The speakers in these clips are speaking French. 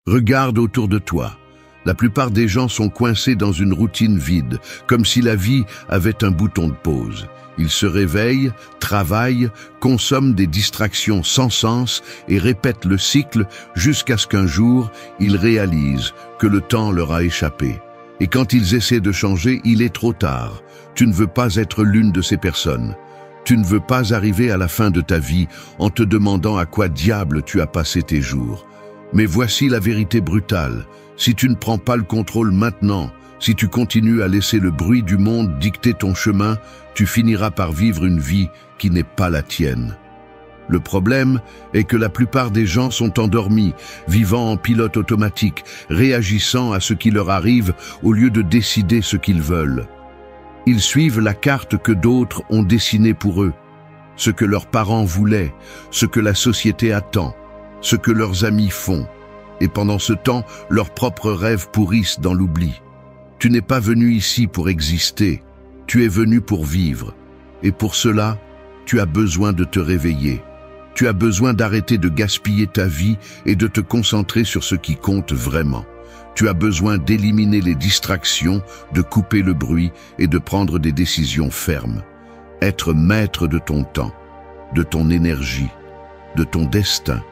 Regarde autour de toi. La plupart des gens sont coincés dans une routine vide, comme si la vie avait un bouton de pause. Ils se réveillent, travaillent, consomment des distractions sans sens et répètent le cycle jusqu'à ce qu'un jour, ils réalisent que le temps leur a échappé. Et quand ils essaient de changer, il est trop tard. Tu ne veux pas être l'une de ces personnes. Tu ne veux pas arriver à la fin de ta vie en te demandant à quoi diable tu as passé tes jours. Mais voici la vérité brutale. Si tu ne prends pas le contrôle maintenant, si tu continues à laisser le bruit du monde dicter ton chemin, tu finiras par vivre une vie qui n'est pas la tienne. Le problème est que la plupart des gens sont endormis, vivant en pilote automatique, réagissant à ce qui leur arrive au lieu de décider ce qu'ils veulent. Ils suivent la carte que d'autres ont dessinée pour eux, ce que leurs parents voulaient, ce que la société attend, ce que leurs amis font. Et pendant ce temps, leurs propres rêves pourrissent dans l'oubli. Tu n'es pas venu ici pour exister, tu es venu pour vivre. Et pour cela, tu as besoin de te réveiller. Tu as besoin d'arrêter de gaspiller ta vie et de te concentrer sur ce qui compte vraiment. Tu as besoin d'éliminer les distractions, de couper le bruit et de prendre des décisions fermes. Être maître de ton temps, de ton énergie, de ton destin.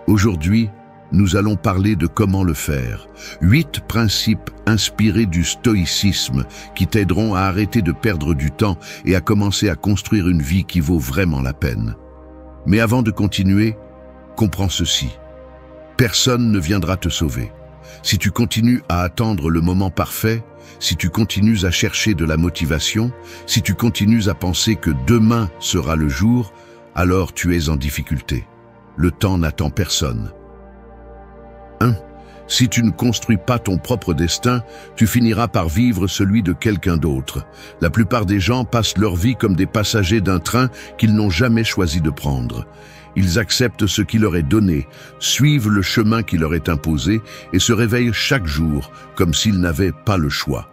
Aujourd'hui, nous allons parler de comment le faire. 8 principes inspirés du stoïcisme qui t'aideront à arrêter de perdre du temps et à commencer à construire une vie qui vaut vraiment la peine. Mais avant de continuer, comprends ceci. Personne ne viendra te sauver. Si tu continues à attendre le moment parfait, si tu continues à chercher de la motivation, si tu continues à penser que demain sera le jour, alors tu es en difficulté. Le temps n'attend personne. 1. Si tu ne construis pas ton propre destin, tu finiras par vivre celui de quelqu'un d'autre. La plupart des gens passent leur vie comme des passagers d'un train qu'ils n'ont jamais choisi de prendre. Ils acceptent ce qui leur est donné, suivent le chemin qui leur est imposé et se réveillent chaque jour comme s'ils n'avaient pas le choix.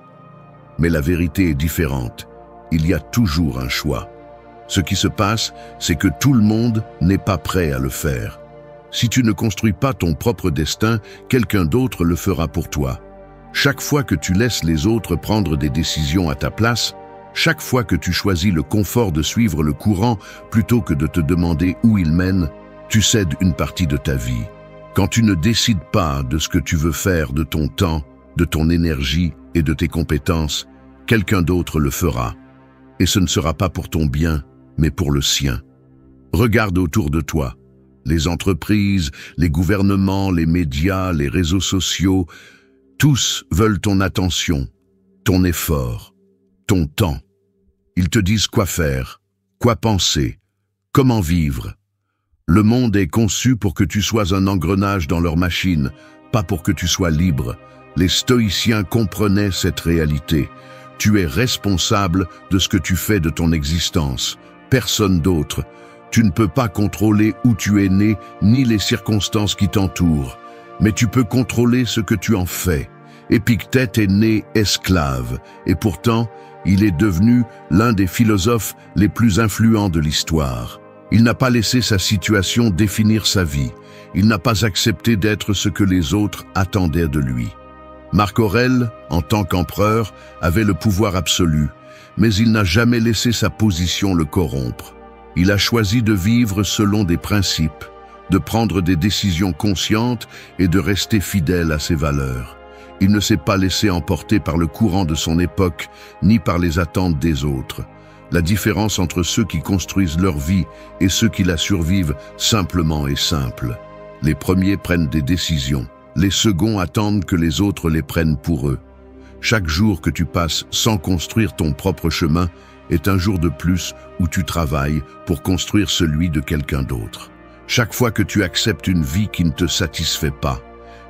Mais la vérité est différente. Il y a toujours un choix. Ce qui se passe, c'est que tout le monde n'est pas prêt à le faire. Si tu ne construis pas ton propre destin, quelqu'un d'autre le fera pour toi. Chaque fois que tu laisses les autres prendre des décisions à ta place, chaque fois que tu choisis le confort de suivre le courant plutôt que de te demander où il mène, tu cèdes une partie de ta vie. Quand tu ne décides pas de ce que tu veux faire de ton temps, de ton énergie et de tes compétences, quelqu'un d'autre le fera. Et ce ne sera pas pour ton bien, mais pour le sien. Regarde autour de toi. Les entreprises, les gouvernements, les médias, les réseaux sociaux, tous veulent ton attention, ton effort, ton temps. Ils te disent quoi faire, quoi penser, comment vivre. Le monde est conçu pour que tu sois un engrenage dans leur machine, pas pour que tu sois libre. Les stoïciens comprenaient cette réalité. Tu es responsable de ce que tu fais de ton existence, personne d'autre. Tu ne peux pas contrôler où tu es né, ni les circonstances qui t'entourent, mais tu peux contrôler ce que tu en fais. Épictète est né esclave, et pourtant, il est devenu l'un des philosophes les plus influents de l'histoire. Il n'a pas laissé sa situation définir sa vie. Il n'a pas accepté d'être ce que les autres attendaient de lui. Marc Aurèle, en tant qu'empereur, avait le pouvoir absolu, mais il n'a jamais laissé sa position le corrompre. Il a choisi de vivre selon des principes, de prendre des décisions conscientes et de rester fidèle à ses valeurs. Il ne s'est pas laissé emporter par le courant de son époque, ni par les attentes des autres. La différence entre ceux qui construisent leur vie et ceux qui la survivent simplement est simple. Les premiers prennent des décisions, les seconds attendent que les autres les prennent pour eux. Chaque jour que tu passes sans construire ton propre chemin est un jour de plus où tu travailles pour construire celui de quelqu'un d'autre. Chaque fois que tu acceptes une vie qui ne te satisfait pas,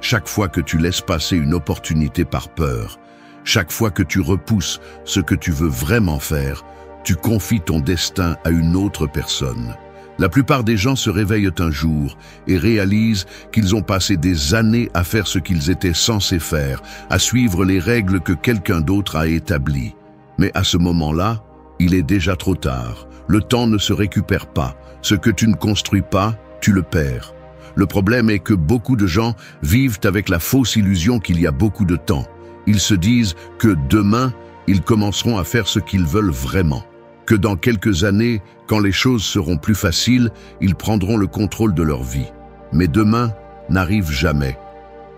chaque fois que tu laisses passer une opportunité par peur, chaque fois que tu repousses ce que tu veux vraiment faire, tu confies ton destin à une autre personne. La plupart des gens se réveillent un jour et réalisent qu'ils ont passé des années à faire ce qu'ils étaient censés faire, à suivre les règles que quelqu'un d'autre a établies. Mais à ce moment-là, il est déjà trop tard. Le temps ne se récupère pas. Ce que tu ne construis pas, tu le perds. Le problème est que beaucoup de gens vivent avec la fausse illusion qu'il y a beaucoup de temps. Ils se disent que demain, ils commenceront à faire ce qu'ils veulent vraiment. Que dans quelques années, quand les choses seront plus faciles, ils prendront le contrôle de leur vie. Mais demain n'arrive jamais.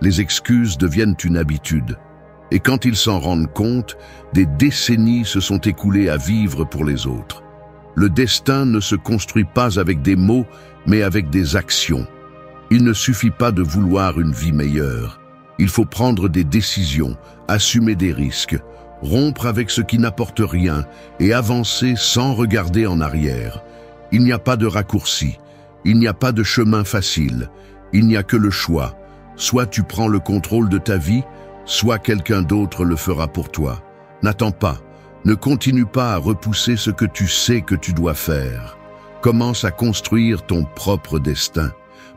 Les excuses deviennent une habitude. Et quand ils s'en rendent compte, des décennies se sont écoulées à vivre pour les autres. Le destin ne se construit pas avec des mots, mais avec des actions. Il ne suffit pas de vouloir une vie meilleure. Il faut prendre des décisions, assumer des risques, rompre avec ce qui n'apporte rien et avancer sans regarder en arrière. Il n'y a pas de raccourci, il n'y a pas de chemin facile, il n'y a que le choix. Soit tu prends le contrôle de ta vie, soit quelqu'un d'autre le fera pour toi. N'attends pas. Ne continue pas à repousser ce que tu sais que tu dois faire. Commence à construire ton propre destin.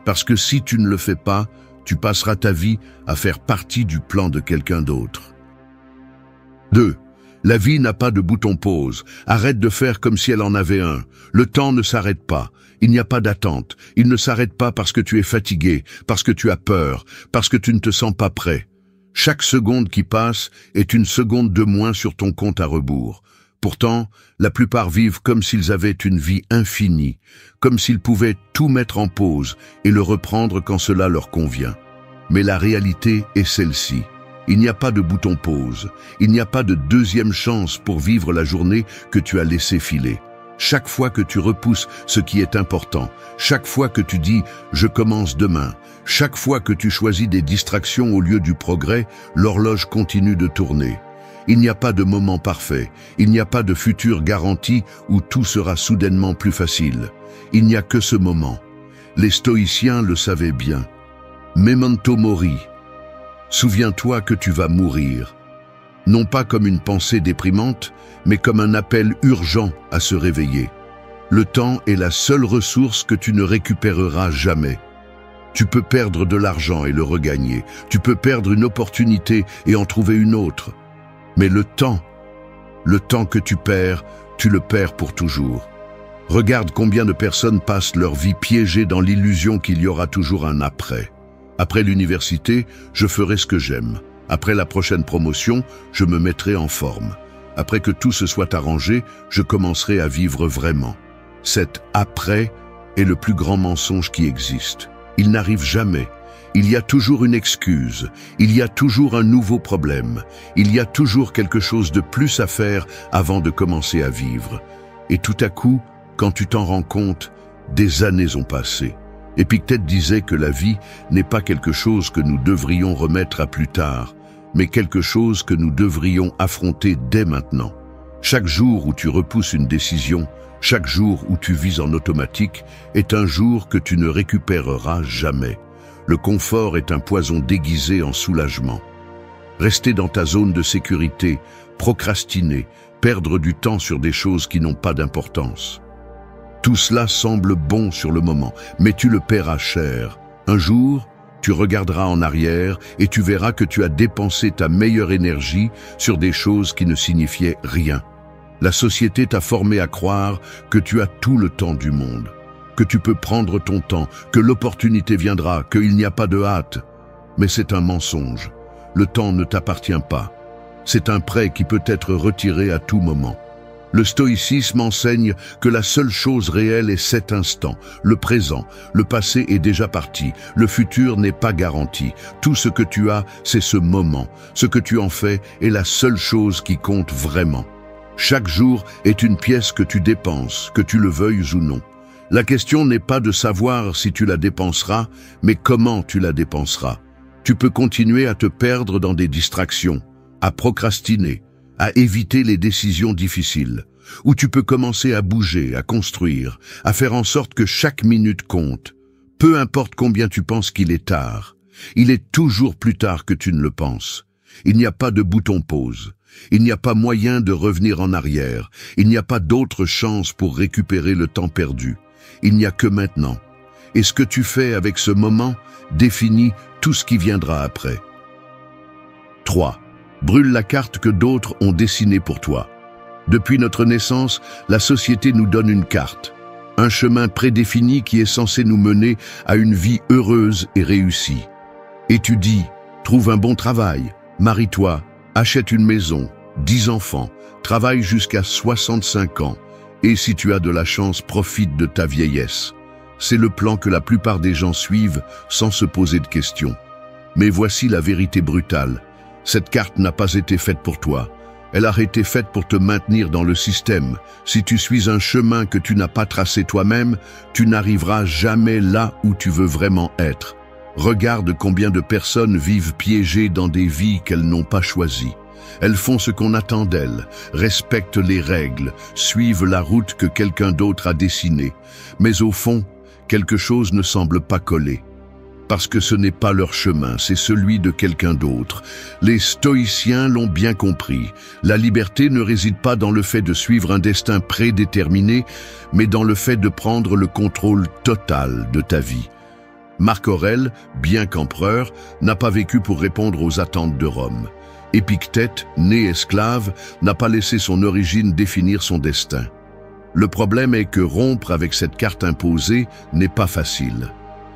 Parce que si tu ne le fais pas, tu passeras ta vie à faire partie du plan de quelqu'un d'autre. 2. La vie n'a pas de bouton pause. Arrête de faire comme si elle en avait un. Le temps ne s'arrête pas. Il n'y a pas d'attente. Il ne s'arrête pas parce que tu es fatigué, parce que tu as peur, parce que tu ne te sens pas prêt. Chaque seconde qui passe est une seconde de moins sur ton compte à rebours. Pourtant, la plupart vivent comme s'ils avaient une vie infinie, comme s'ils pouvaient tout mettre en pause et le reprendre quand cela leur convient. Mais la réalité est celle-ci. Il n'y a pas de bouton pause. Il n'y a pas de deuxième chance pour vivre la journée que tu as laissée filer. Chaque fois que tu repousses ce qui est important, chaque fois que tu dis « je commence demain », chaque fois que tu choisis des distractions au lieu du progrès, l'horloge continue de tourner. Il n'y a pas de moment parfait, il n'y a pas de futur garanti où tout sera soudainement plus facile. Il n'y a que ce moment. Les stoïciens le savaient bien. Memento mori. Souviens-toi que tu vas mourir. Non pas comme une pensée déprimante, mais comme un appel urgent à se réveiller. Le temps est la seule ressource que tu ne récupéreras jamais. Tu peux perdre de l'argent et le regagner. Tu peux perdre une opportunité et en trouver une autre. Mais le temps que tu le perds pour toujours. Regarde combien de personnes passent leur vie piégées dans l'illusion qu'il y aura toujours un après. Après l'université, je ferai ce que j'aime. Après la prochaine promotion, je me mettrai en forme. Après que tout se soit arrangé, je commencerai à vivre vraiment. Cet après est le plus grand mensonge qui existe. Il n'arrive jamais. Il y a toujours une excuse. Il y a toujours un nouveau problème. Il y a toujours quelque chose de plus à faire avant de commencer à vivre. Et tout à coup, quand tu t'en rends compte, des années ont passé. Épictète disait que la vie n'est pas quelque chose que nous devrions remettre à plus tard, mais quelque chose que nous devrions affronter dès maintenant. Chaque jour où tu repousses une décision, chaque jour où tu vis en automatique, est un jour que tu ne récupéreras jamais. Le confort est un poison déguisé en soulagement. Rester dans ta zone de sécurité, procrastiner, perdre du temps sur des choses qui n'ont pas d'importance. Tout cela semble bon sur le moment, mais tu le paieras cher. Un jour, tu regarderas en arrière et tu verras que tu as dépensé ta meilleure énergie sur des choses qui ne signifiaient rien. La société t'a formé à croire que tu as tout le temps du monde, que tu peux prendre ton temps, que l'opportunité viendra, qu'il n'y a pas de hâte. Mais c'est un mensonge. Le temps ne t'appartient pas. C'est un prêt qui peut être retiré à tout moment. Le stoïcisme enseigne que la seule chose réelle est cet instant, le présent. Le passé est déjà parti, le futur n'est pas garanti. Tout ce que tu as, c'est ce moment. Ce que tu en fais est la seule chose qui compte vraiment. Chaque jour est une pièce que tu dépenses, que tu le veuilles ou non. La question n'est pas de savoir si tu la dépenseras, mais comment tu la dépenseras. Tu peux continuer à te perdre dans des distractions, à procrastiner, à éviter les décisions difficiles, ou tu peux commencer à bouger, à construire, à faire en sorte que chaque minute compte. Peu importe combien tu penses qu'il est tard, il est toujours plus tard que tu ne le penses. Il n'y a pas de bouton pause, il n'y a pas moyen de revenir en arrière, il n'y a pas d'autre chance pour récupérer le temps perdu. Il n'y a que maintenant. Et ce que tu fais avec ce moment définit tout ce qui viendra après. 3. Brûle la carte que d'autres ont dessinée pour toi. Depuis notre naissance, la société nous donne une carte. un chemin prédéfini qui est censé nous mener à une vie heureuse et réussie. Étudie, trouve un bon travail, marie-toi, achète une maison, 10 enfants, travaille jusqu'à 65 ans, et si tu as de la chance, profite de ta vieillesse. C'est le plan que la plupart des gens suivent sans se poser de questions. Mais voici la vérité brutale. Cette carte n'a pas été faite pour toi. Elle a été faite pour te maintenir dans le système. Si tu suis un chemin que tu n'as pas tracé toi-même, tu n'arriveras jamais là où tu veux vraiment être. Regarde combien de personnes vivent piégées dans des vies qu'elles n'ont pas choisies. Elles font ce qu'on attend d'elles, respectent les règles, suivent la route que quelqu'un d'autre a dessinée. Mais au fond, quelque chose ne semble pas coller. Parce que ce n'est pas leur chemin, c'est celui de quelqu'un d'autre. Les stoïciens l'ont bien compris. La liberté ne réside pas dans le fait de suivre un destin prédéterminé, mais dans le fait de prendre le contrôle total de ta vie. Marc Aurèle, bien qu'empereur, n'a pas vécu pour répondre aux attentes de Rome. Épictète, né esclave, n'a pas laissé son origine définir son destin. Le problème est que rompre avec cette carte imposée n'est pas facile.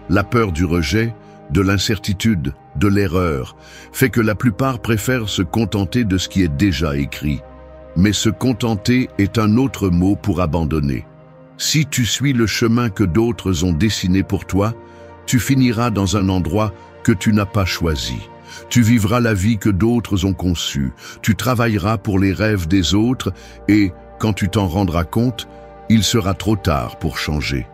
La peur du rejet, de l'incertitude, de l'erreur, fait que la plupart préfèrent se contenter de ce qui est déjà écrit. Mais se contenter est un autre mot pour abandonner. Si tu suis le chemin que d'autres ont dessiné pour toi, tu finiras dans un endroit que tu n'as pas choisi. Tu vivras la vie que d'autres ont conçue. Tu travailleras pour les rêves des autres et, quand tu t'en rendras compte, il sera trop tard pour changer.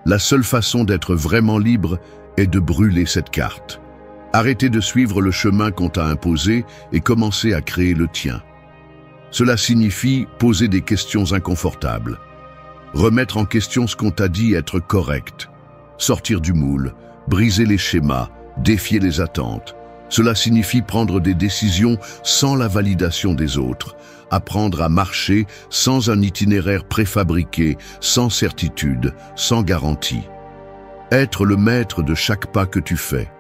La seule façon d'être vraiment libre est de brûler cette carte. Arrêtez de suivre le chemin qu'on t'a imposé et commencez à créer le tien. Cela signifie poser des questions inconfortables. Remettre en question ce qu'on t'a dit être correct. Sortir du moule, briser les schémas, défier les attentes. Cela signifie prendre des décisions sans la validation des autres, apprendre à marcher sans un itinéraire préfabriqué, sans certitude, sans garantie. Être le maître de chaque pas que tu fais.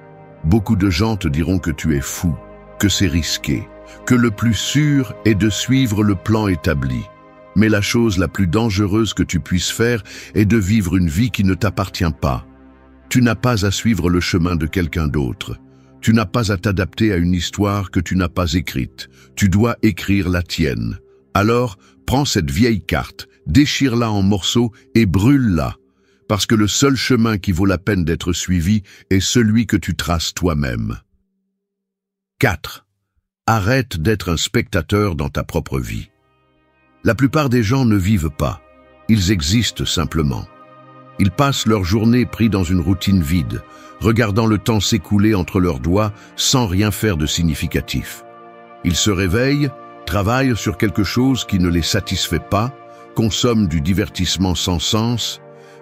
Beaucoup de gens te diront que tu es fou, que c'est risqué, que le plus sûr est de suivre le plan établi. Mais la chose la plus dangereuse que tu puisses faire est de vivre une vie qui ne t'appartient pas. Tu n'as pas à suivre le chemin de quelqu'un d'autre. Tu n'as pas à t'adapter à une histoire que tu n'as pas écrite. Tu dois écrire la tienne. Alors, prends cette vieille carte, déchire-la en morceaux et brûle-la. Parce que le seul chemin qui vaut la peine d'être suivi est celui que tu traces toi-même. 4. Arrête d'être un spectateur dans ta propre vie. La plupart des gens ne vivent pas. Ils existent simplement. Ils passent leur journée pris dans une routine vide, regardant le temps s'écouler entre leurs doigts sans rien faire de significatif. Ils se réveillent, travaillent sur quelque chose qui ne les satisfait pas, consomment du divertissement sans sens,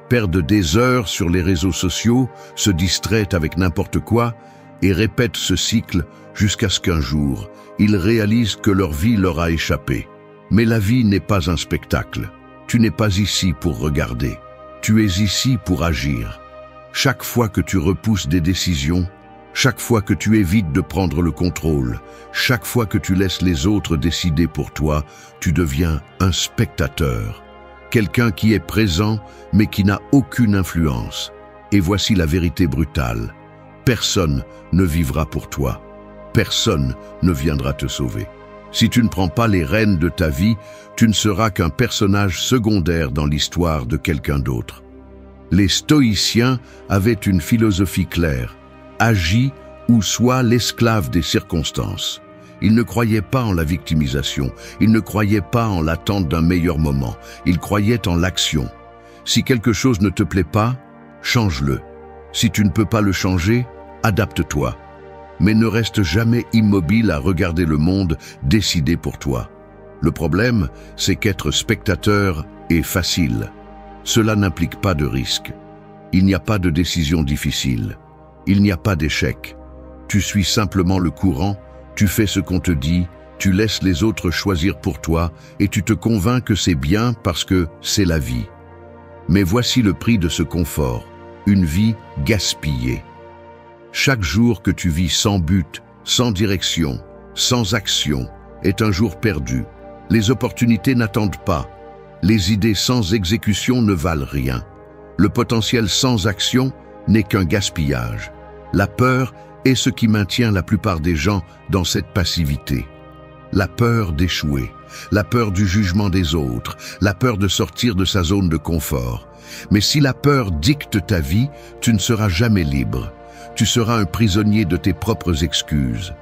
perdent des heures sur les réseaux sociaux, se distraient avec n'importe quoi et répètent ce cycle jusqu'à ce qu'un jour, ils réalisent que leur vie leur a échappé. Mais la vie n'est pas un spectacle. Tu n'es pas ici pour regarder. Tu es ici pour agir. Chaque fois que tu repousses des décisions, chaque fois que tu évites de prendre le contrôle, chaque fois que tu laisses les autres décider pour toi, tu deviens un spectateur. Quelqu'un qui est présent, mais qui n'a aucune influence. Et voici la vérité brutale. Personne ne vivra pour toi. Personne ne viendra te sauver. Si tu ne prends pas les rênes de ta vie, tu ne seras qu'un personnage secondaire dans l'histoire de quelqu'un d'autre. Les stoïciens avaient une philosophie claire. Agis ou sois l'esclave des circonstances. Ils ne croyaient pas en la victimisation, ils ne croyaient pas en l'attente d'un meilleur moment, ils croyaient en l'action. Si quelque chose ne te plaît pas, change-le. Si tu ne peux pas le changer, adapte-toi. Mais ne reste jamais immobile à regarder le monde décider pour toi. Le problème, c'est qu'être spectateur est facile. Cela n'implique pas de risque. Il n'y a pas de décision difficile. Il n'y a pas d'échec. Tu suis simplement le courant, tu fais ce qu'on te dit, tu laisses les autres choisir pour toi et tu te convaincs que c'est bien parce que c'est la vie. Mais voici le prix de ce confort, une vie gaspillée. Chaque jour que tu vis sans but, sans direction, sans action, est un jour perdu. Les opportunités n'attendent pas. Les idées sans exécution ne valent rien. Le potentiel sans action n'est qu'un gaspillage. La peur est ce qui maintient la plupart des gens dans cette passivité. La peur d'échouer, la peur du jugement des autres, la peur de sortir de sa zone de confort. Mais si la peur dicte ta vie, tu ne seras jamais libre. Tu seras un prisonnier de tes propres excuses.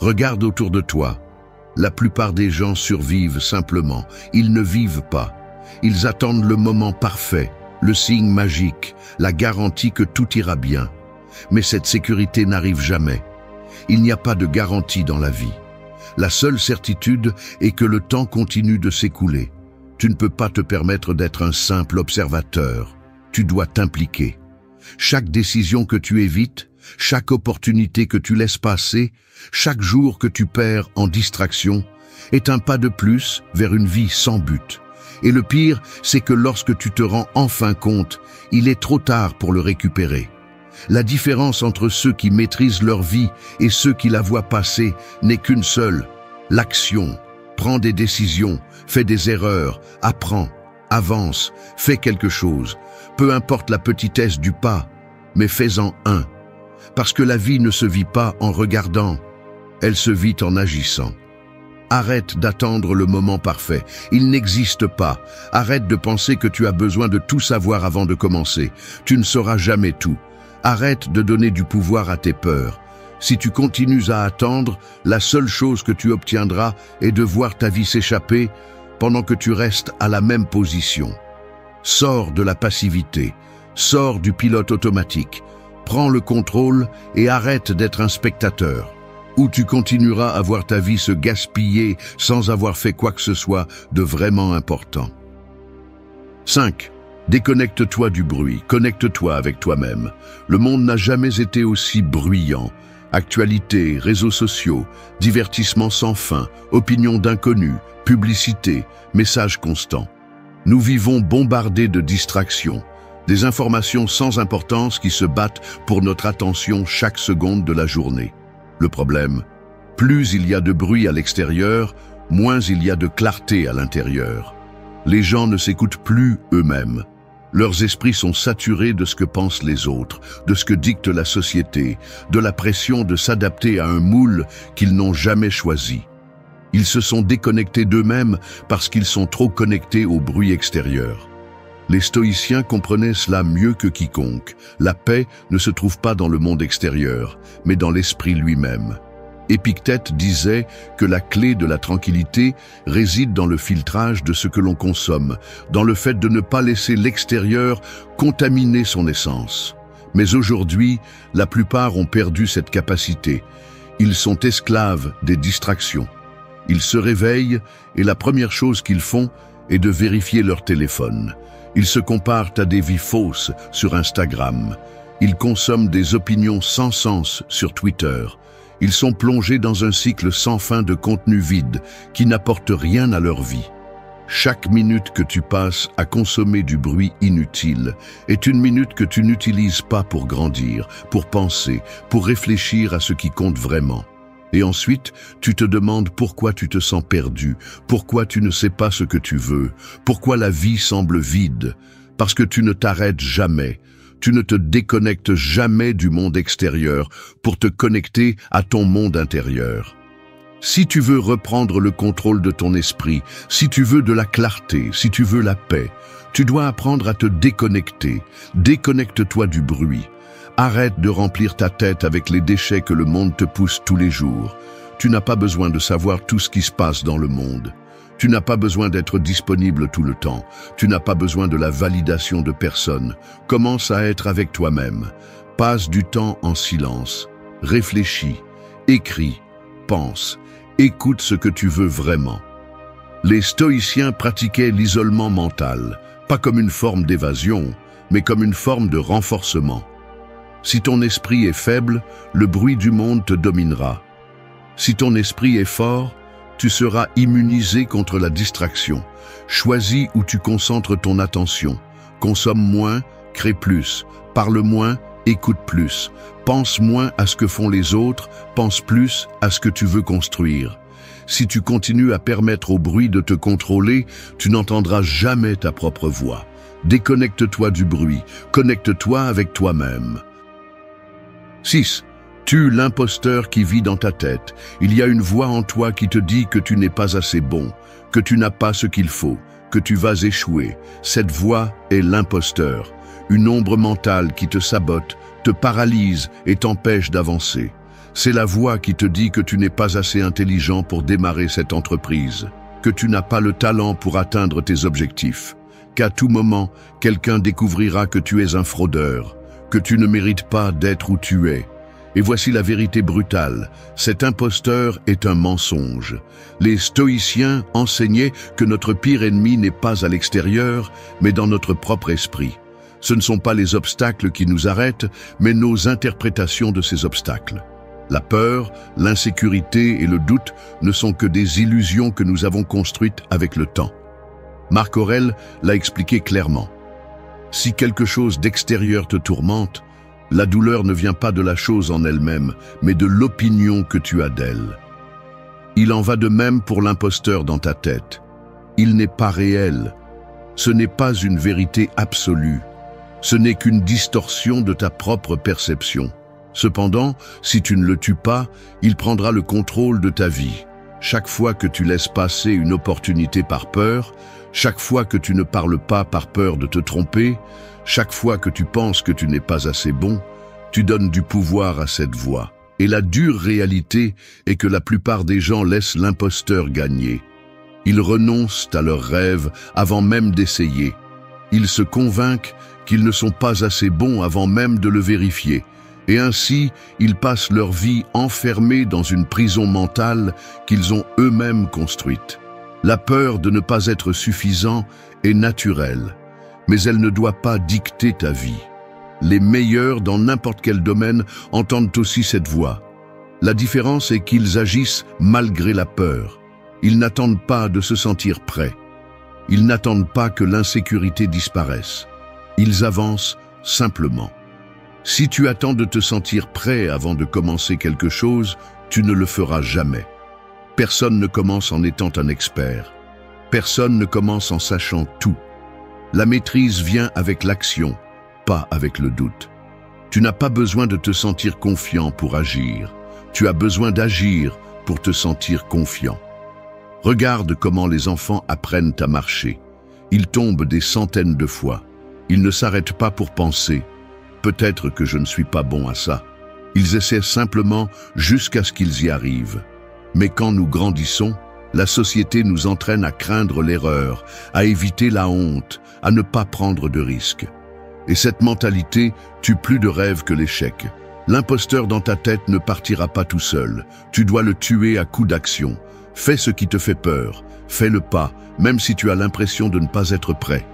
Regarde autour de toi. La plupart des gens survivent simplement. Ils ne vivent pas. Ils attendent le moment parfait, le signe magique, la garantie que tout ira bien. Mais cette sécurité n'arrive jamais. Il n'y a pas de garantie dans la vie. La seule certitude est que le temps continue de s'écouler. Tu ne peux pas te permettre d'être un simple observateur. Tu dois t'impliquer. Chaque décision que tu évites, chaque opportunité que tu laisses passer, chaque jour que tu perds en distraction, est un pas de plus vers une vie sans but. Et le pire, c'est que lorsque tu te rends enfin compte, il est trop tard pour le récupérer. La différence entre ceux qui maîtrisent leur vie et ceux qui la voient passer n'est qu'une seule, l'action. Prends des décisions, fais des erreurs, apprends, avance, fais quelque chose. Peu importe la petitesse du pas, mais fais-en un. Parce que la vie ne se vit pas en regardant, elle se vit en agissant. Arrête d'attendre le moment parfait, il n'existe pas. Arrête de penser que tu as besoin de tout savoir avant de commencer. Tu ne sauras jamais tout. Arrête de donner du pouvoir à tes peurs. Si tu continues à attendre, la seule chose que tu obtiendras est de voir ta vie s'échapper pendant que tu restes à la même position. Sors de la passivité, sors du pilote automatique, prends le contrôle et arrête d'être un spectateur. Ou tu continueras à voir ta vie se gaspiller sans avoir fait quoi que ce soit de vraiment important. 5. Déconnecte-toi du bruit, connecte-toi avec toi-même. Le monde n'a jamais été aussi bruyant. Actualité, réseaux sociaux, divertissements sans fin, opinions d'inconnus, publicité, messages constants. Nous vivons bombardés de distractions, des informations sans importance qui se battent pour notre attention chaque seconde de la journée. Le problème, plus il y a de bruit à l'extérieur, moins il y a de clarté à l'intérieur. Les gens ne s'écoutent plus eux-mêmes. Leurs esprits sont saturés de ce que pensent les autres, de ce que dicte la société, de la pression de s'adapter à un moule qu'ils n'ont jamais choisi. Ils se sont déconnectés d'eux-mêmes parce qu'ils sont trop connectés au bruit extérieur. Les stoïciens comprenaient cela mieux que quiconque. La paix ne se trouve pas dans le monde extérieur, mais dans l'esprit lui-même. Épictète disait que la clé de la tranquillité réside dans le filtrage de ce que l'on consomme, dans le fait de ne pas laisser l'extérieur contaminer son essence. Mais aujourd'hui, la plupart ont perdu cette capacité. Ils sont esclaves des distractions. Ils se réveillent et la première chose qu'ils font est de vérifier leur téléphone. Ils se comparent à des vies fausses sur Instagram. Ils consomment des opinions sans sens sur Twitter. Ils sont plongés dans un cycle sans fin de contenu vide qui n'apporte rien à leur vie. Chaque minute que tu passes à consommer du bruit inutile est une minute que tu n'utilises pas pour grandir, pour penser, pour réfléchir à ce qui compte vraiment. Et ensuite, tu te demandes pourquoi tu te sens perdu, pourquoi tu ne sais pas ce que tu veux, pourquoi la vie semble vide, parce que tu ne t'arrêtes jamais. Tu ne te déconnectes jamais du monde extérieur pour te connecter à ton monde intérieur. Si tu veux reprendre le contrôle de ton esprit, si tu veux de la clarté, si tu veux la paix, tu dois apprendre à te déconnecter. Déconnecte-toi du bruit. Arrête de remplir ta tête avec les déchets que le monde te pousse tous les jours. Tu n'as pas besoin de savoir tout ce qui se passe dans le monde. Tu n'as pas besoin d'être disponible tout le temps. Tu n'as pas besoin de la validation de personne. Commence à être avec toi-même. Passe du temps en silence. Réfléchis. Écris. Pense. Écoute ce que tu veux vraiment. Les stoïciens pratiquaient l'isolement mental, pas comme une forme d'évasion, mais comme une forme de renforcement. Si ton esprit est faible, le bruit du monde te dominera. Si ton esprit est fort, tu seras immunisé contre la distraction. Choisis où tu concentres ton attention. Consomme moins, crée plus. Parle moins, écoute plus. Pense moins à ce que font les autres, pense plus à ce que tu veux construire. Si tu continues à permettre au bruit de te contrôler, tu n'entendras jamais ta propre voix. Déconnecte-toi du bruit, connecte-toi avec toi-même. 6. Tue l'imposteur qui vit dans ta tête. Il y a une voix en toi qui te dit que tu n'es pas assez bon, que tu n'as pas ce qu'il faut, que tu vas échouer. Cette voix est l'imposteur, une ombre mentale qui te sabote, te paralyse et t'empêche d'avancer. C'est la voix qui te dit que tu n'es pas assez intelligent pour démarrer cette entreprise, que tu n'as pas le talent pour atteindre tes objectifs, qu'à tout moment, quelqu'un découvrira que tu es un fraudeur, que tu ne mérites pas d'être où tu es. Et voici la vérité brutale, cet imposteur est un mensonge. Les stoïciens enseignaient que notre pire ennemi n'est pas à l'extérieur, mais dans notre propre esprit. Ce ne sont pas les obstacles qui nous arrêtent, mais nos interprétations de ces obstacles. La peur, l'insécurité et le doute ne sont que des illusions que nous avons construites avec le temps. Marc Aurèle l'a expliqué clairement. Si quelque chose d'extérieur te tourmente, la douleur ne vient pas de la chose en elle-même, mais de l'opinion que tu as d'elle. Il en va de même pour l'imposteur dans ta tête. Il n'est pas réel. Ce n'est pas une vérité absolue. Ce n'est qu'une distorsion de ta propre perception. Cependant, si tu ne le tues pas, il prendra le contrôle de ta vie. Chaque fois que tu laisses passer une opportunité par peur, chaque fois que tu ne parles pas par peur de te tromper, chaque fois que tu penses que tu n'es pas assez bon, tu donnes du pouvoir à cette voix. Et la dure réalité est que la plupart des gens laissent l'imposteur gagner. Ils renoncent à leurs rêves avant même d'essayer. Ils se convainquent qu'ils ne sont pas assez bons avant même de le vérifier. Et ainsi, ils passent leur vie enfermés dans une prison mentale qu'ils ont eux-mêmes construite. La peur de ne pas être suffisant est naturelle, mais elle ne doit pas dicter ta vie. Les meilleurs dans n'importe quel domaine entendent aussi cette voix. La différence est qu'ils agissent malgré la peur. Ils n'attendent pas de se sentir prêts. Ils n'attendent pas que l'insécurité disparaisse. Ils avancent simplement. Si tu attends de te sentir prêt avant de commencer quelque chose, tu ne le feras jamais. Personne ne commence en étant un expert. Personne ne commence en sachant tout. La maîtrise vient avec l'action, pas avec le doute. Tu n'as pas besoin de te sentir confiant pour agir. Tu as besoin d'agir pour te sentir confiant. Regarde comment les enfants apprennent à marcher. Ils tombent des centaines de fois. Ils ne s'arrêtent pas pour penser « peut-être que je ne suis pas bon à ça ». Ils essaient simplement jusqu'à ce qu'ils y arrivent. Mais quand nous grandissons, la société nous entraîne à craindre l'erreur, à éviter la honte, à ne pas prendre de risques. Et cette mentalité tue plus de rêves que l'échec. L'imposteur dans ta tête ne partira pas tout seul. Tu dois le tuer à coups d'action. Fais ce qui te fait peur. Fais-le pas, même si tu as l'impression de ne pas être prêt.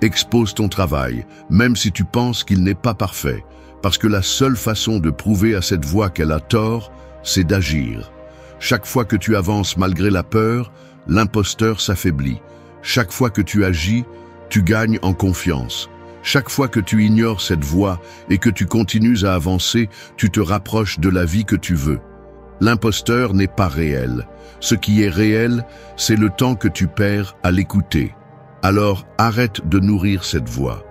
Expose ton travail, même si tu penses qu'il n'est pas parfait. Parce que la seule façon de prouver à cette voix qu'elle a tort, c'est d'agir. Chaque fois que tu avances malgré la peur, l'imposteur s'affaiblit. Chaque fois que tu agis, tu gagnes en confiance. Chaque fois que tu ignores cette voix et que tu continues à avancer, tu te rapproches de la vie que tu veux. L'imposteur n'est pas réel. Ce qui est réel, c'est le temps que tu perds à l'écouter. Alors arrête de nourrir cette voix.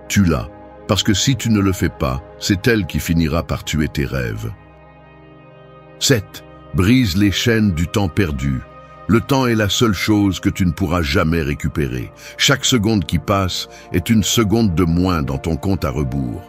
Tue-la, parce que si tu ne le fais pas, c'est elle qui finira par tuer tes rêves. 7. Brise les chaînes du temps perdu. Le temps est la seule chose que tu ne pourras jamais récupérer. Chaque seconde qui passe est une seconde de moins dans ton compte à rebours.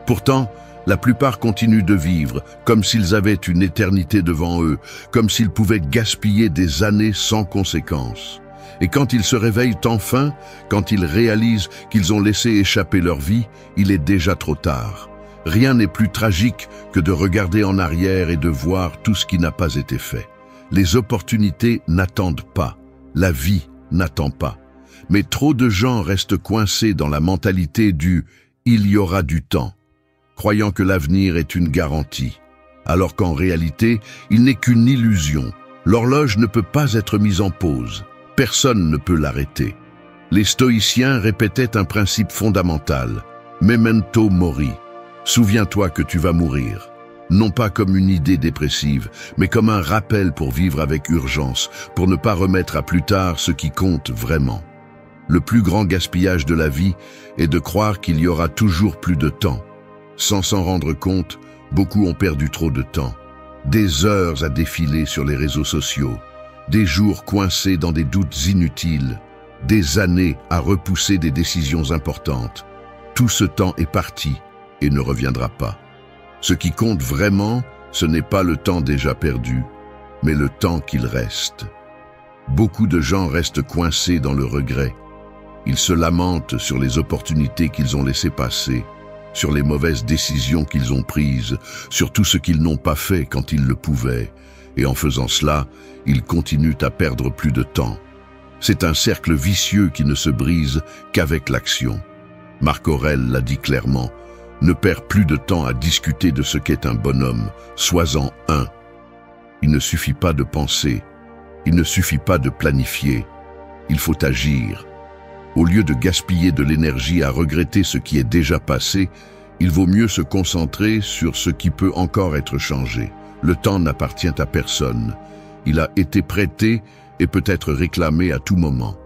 Pourtant, la plupart continuent de vivre comme s'ils avaient une éternité devant eux, comme s'ils pouvaient gaspiller des années sans conséquence. Et quand ils se réveillent enfin, quand ils réalisent qu'ils ont laissé échapper leur vie, il est déjà trop tard. Rien n'est plus tragique que de regarder en arrière et de voir tout ce qui n'a pas été fait. Les opportunités n'attendent pas, la vie n'attend pas. Mais trop de gens restent coincés dans la mentalité du « il y aura du temps », croyant que l'avenir est une garantie, alors qu'en réalité, il n'est qu'une illusion. L'horloge ne peut pas être mise en pause, personne ne peut l'arrêter. Les stoïciens répétaient un principe fondamental, « memento mori », souviens-toi que tu vas mourir. non pas comme une idée dépressive, mais comme un rappel pour vivre avec urgence, pour ne pas remettre à plus tard ce qui compte vraiment. Le plus grand gaspillage de la vie est de croire qu'il y aura toujours plus de temps. Sans s'en rendre compte, beaucoup ont perdu trop de temps. Des heures à défiler sur les réseaux sociaux, des jours coincés dans des doutes inutiles, des années à repousser des décisions importantes. Tout ce temps est parti et ne reviendra pas. Ce qui compte vraiment, ce n'est pas le temps déjà perdu, mais le temps qu'il reste. Beaucoup de gens restent coincés dans le regret. Ils se lamentent sur les opportunités qu'ils ont laissées passer, sur les mauvaises décisions qu'ils ont prises, sur tout ce qu'ils n'ont pas fait quand ils le pouvaient. Et en faisant cela, ils continuent à perdre plus de temps. C'est un cercle vicieux qui ne se brise qu'avec l'action. Marc Aurèle l'a dit clairement, ne perds plus de temps à discuter de ce qu'est un bonhomme, sois-en un. Il ne suffit pas de penser, il ne suffit pas de planifier, il faut agir. Au lieu de gaspiller de l'énergie à regretter ce qui est déjà passé, il vaut mieux se concentrer sur ce qui peut encore être changé. Le temps n'appartient à personne. Il a été prêté et peut être réclamé à tout moment.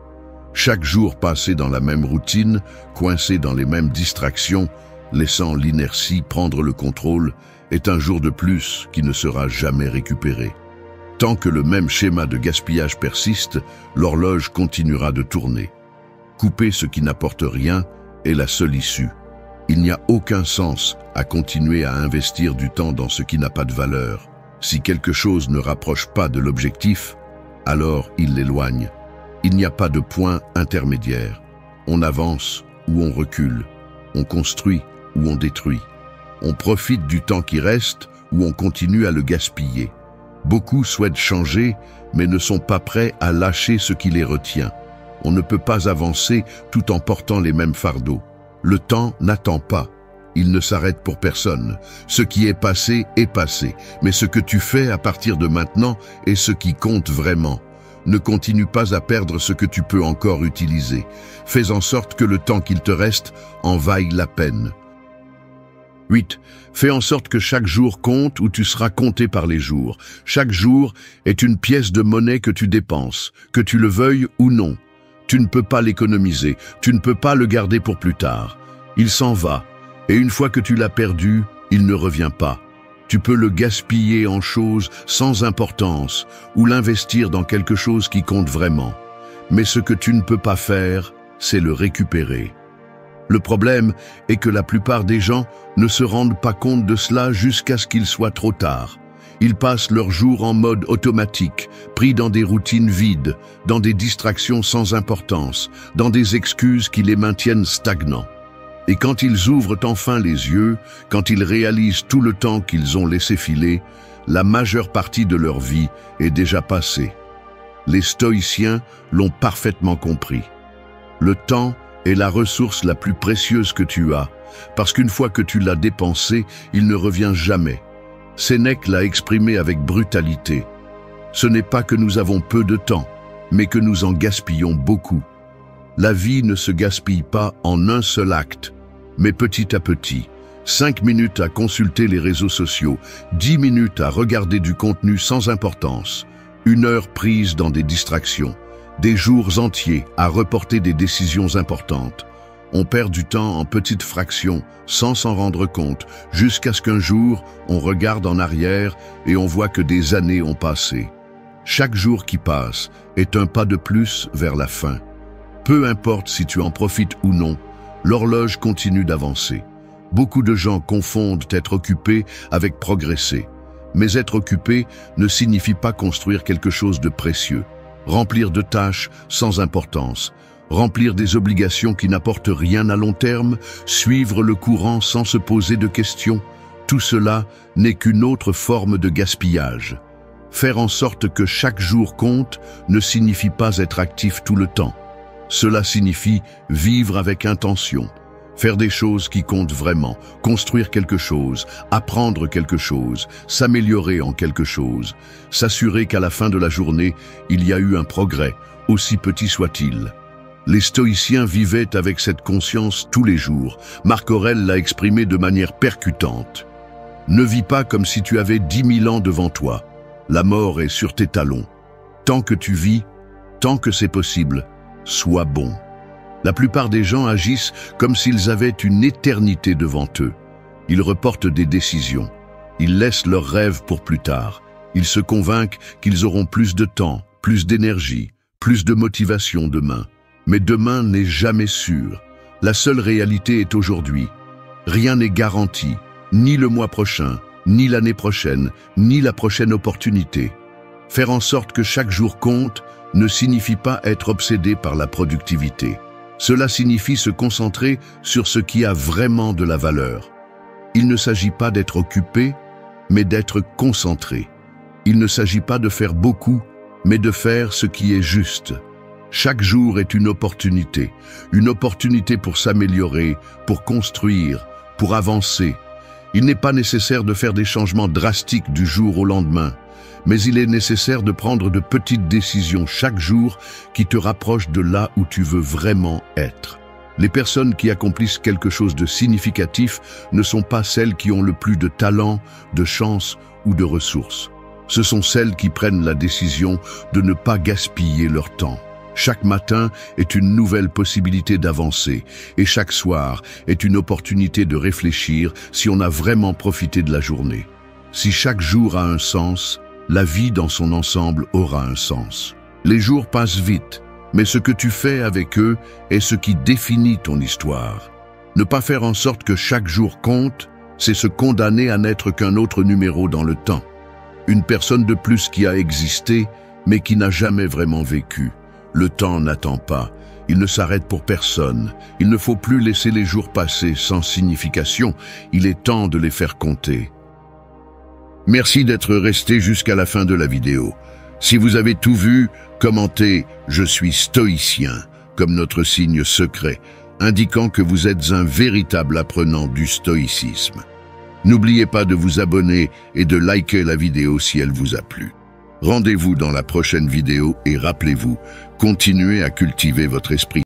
Chaque jour passé dans la même routine, coincé dans les mêmes distractions, laissant l'inertie prendre le contrôle, est un jour de plus qui ne sera jamais récupéré. Tant que le même schéma de gaspillage persiste, l'horloge continuera de tourner. Couper ce qui n'apporte rien est la seule issue. Il n'y a aucun sens à continuer à investir du temps dans ce qui n'a pas de valeur. Si quelque chose ne rapproche pas de l'objectif, alors il l'éloigne. Il n'y a pas de point intermédiaire. On avance ou on recule. On construit ou on détruit. On profite du temps qui reste ou on continue à le gaspiller. Beaucoup souhaitent changer, mais ne sont pas prêts à lâcher ce qui les retient. On ne peut pas avancer tout en portant les mêmes fardeaux. Le temps n'attend pas. Il ne s'arrête pour personne. Ce qui est passé, mais ce que tu fais à partir de maintenant est ce qui compte vraiment. Ne continue pas à perdre ce que tu peux encore utiliser. Fais en sorte que le temps qu'il te reste en vaille la peine. 8. Fais en sorte que chaque jour compte ou tu seras compté par les jours. Chaque jour est une pièce de monnaie que tu dépenses, que tu le veuilles ou non. Tu ne peux pas l'économiser, tu ne peux pas le garder pour plus tard. Il s'en va, et une fois que tu l'as perdu, il ne revient pas. Tu peux le gaspiller en choses sans importance ou l'investir dans quelque chose qui compte vraiment. Mais ce que tu ne peux pas faire, c'est le récupérer. Le problème est que la plupart des gens ne se rendent pas compte de cela jusqu'à ce qu'il soit trop tard. Ils passent leurs jours en mode automatique, pris dans des routines vides, dans des distractions sans importance, dans des excuses qui les maintiennent stagnants. Et quand ils ouvrent enfin les yeux, quand ils réalisent tout le temps qu'ils ont laissé filer, la majeure partie de leur vie est déjà passée. Les stoïciens l'ont parfaitement compris. Le temps est la ressource la plus précieuse que tu as, parce qu'une fois que tu l'as dépensé, il ne revient jamais. Sénèque l'a exprimé avec brutalité. Ce n'est pas que nous avons peu de temps, mais que nous en gaspillons beaucoup. La vie ne se gaspille pas en un seul acte, mais petit à petit. 5 minutes à consulter les réseaux sociaux, 10 minutes à regarder du contenu sans importance, 1 heure prise dans des distractions, des jours entiers à reporter des décisions importantes. On perd du temps en petites fractions, sans s'en rendre compte, jusqu'à ce qu'un jour, on regarde en arrière et on voit que des années ont passé. Chaque jour qui passe est un pas de plus vers la fin. Peu importe si tu en profites ou non, l'horloge continue d'avancer. Beaucoup de gens confondent être occupé avec progresser. Mais être occupé ne signifie pas construire quelque chose de précieux. Remplir de tâches sans importance, remplir des obligations qui n'apportent rien à long terme, suivre le courant sans se poser de questions, tout cela n'est qu'une autre forme de gaspillage. Faire en sorte que chaque jour compte ne signifie pas être actif tout le temps. Cela signifie vivre avec intention, faire des choses qui comptent vraiment, construire quelque chose, apprendre quelque chose, s'améliorer en quelque chose, s'assurer qu'à la fin de la journée, il y a eu un progrès, aussi petit soit-il. Les stoïciens vivaient avec cette conscience tous les jours. Marc Aurèle l'a exprimé de manière percutante. Ne vis pas comme si tu avais 10 000 ans devant toi. La mort est sur tes talons. Tant que tu vis, tant que c'est possible, sois bon. La plupart des gens agissent comme s'ils avaient une éternité devant eux. Ils reportent des décisions. Ils laissent leurs rêves pour plus tard. Ils se convainquent qu'ils auront plus de temps, plus d'énergie, plus de motivation demain. Mais demain n'est jamais sûr. La seule réalité est aujourd'hui. Rien n'est garanti, ni le mois prochain, ni l'année prochaine, ni la prochaine opportunité. Faire en sorte que chaque jour compte ne signifie pas être obsédé par la productivité. Cela signifie se concentrer sur ce qui a vraiment de la valeur. Il ne s'agit pas d'être occupé, mais d'être concentré. Il ne s'agit pas de faire beaucoup, mais de faire ce qui est juste. Chaque jour est une opportunité pour s'améliorer, pour construire, pour avancer. Il n'est pas nécessaire de faire des changements drastiques du jour au lendemain, mais il est nécessaire de prendre de petites décisions chaque jour qui te rapprochent de là où tu veux vraiment être. Les personnes qui accomplissent quelque chose de significatif ne sont pas celles qui ont le plus de talent, de chance ou de ressources. Ce sont celles qui prennent la décision de ne pas gaspiller leur temps. Chaque matin est une nouvelle possibilité d'avancer et chaque soir est une opportunité de réfléchir si on a vraiment profité de la journée. Si chaque jour a un sens, la vie dans son ensemble aura un sens. Les jours passent vite, mais ce que tu fais avec eux est ce qui définit ton histoire. Ne pas faire en sorte que chaque jour compte, c'est se condamner à n'être qu'un autre numéro dans le temps. Une personne de plus qui a existé, mais qui n'a jamais vraiment vécu. Le temps n'attend pas, il ne s'arrête pour personne. Il ne faut plus laisser les jours passer sans signification, il est temps de les faire compter. Merci d'être resté jusqu'à la fin de la vidéo. Si vous avez tout vu, commentez « Je suis stoïcien » comme notre signe secret, indiquant que vous êtes un véritable apprenant du stoïcisme. N'oubliez pas de vous abonner et de liker la vidéo si elle vous a plu. Rendez-vous dans la prochaine vidéo et rappelez-vous, continuez à cultiver votre esprit.